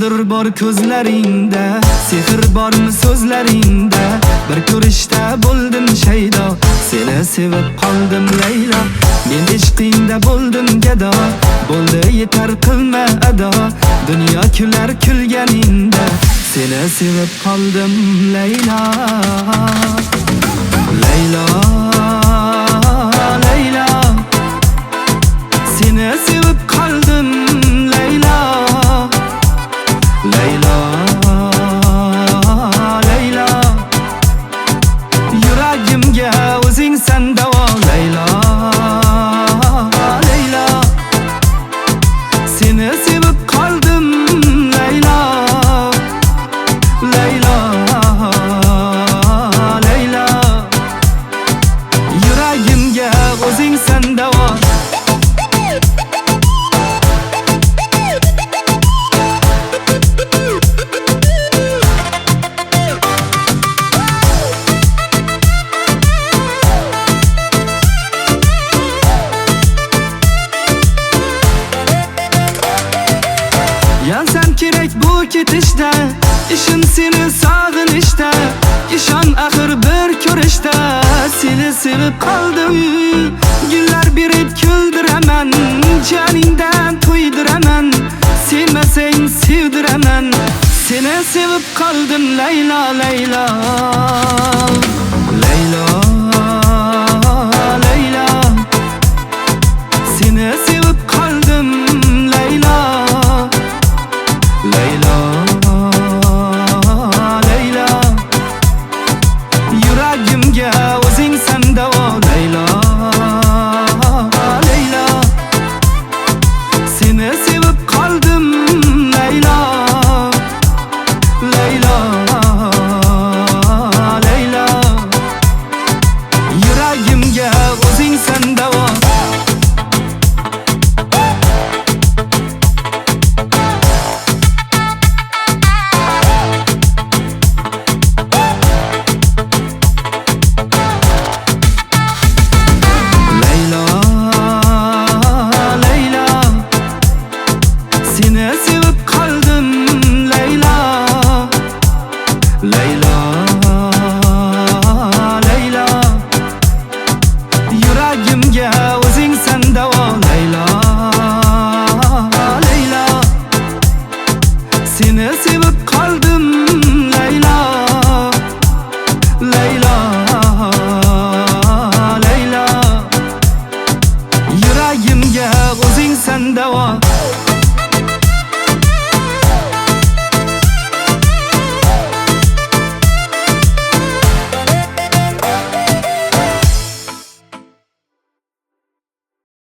Nimadir bor ko'zlaringda, sehr bormi so'zlaringda. Bir ko'rishda bo'ldim shaydo, seni sevib qoldim Laylo. Men ishqingda bo'ldim gado, bo'ldi yetar qilma ado. Dunyo kular kulganingda, seni sevib qoldim Laylo. Laylo, Laylo, seni sevib qoldim Laylo. Laylo, Laylo, yuragimga o'zingsan davo. Laylo, Laylo, seni sevib qoldim Laylo. Laylo, Laylo, yuragimga o'zingsan davo. Yansan kerak bu ketishda, ishim seni sog'inishda. Ishon axir bir ko'rishda, seni sevib qoldim. Gullar berib kuldiraman, joningdan to'ydiraman. Sevmasang sevdiraman, seni sevib qoldim Laylo, Laylo. Laylo, Laylo, seni sevib qoldim Laylo. Laylo, Laylo, yuragimga o'zingsan davo. Laylo, Laylo, seni sevib qoldim Laylo. Laylo, Laylo, yuragimga o'zingsan davo. Seni sevib qoldim Laylo. Laylo, Laylo, yuragimga o'zingsan davo. Laylo, Laylo, seni sevib qoldim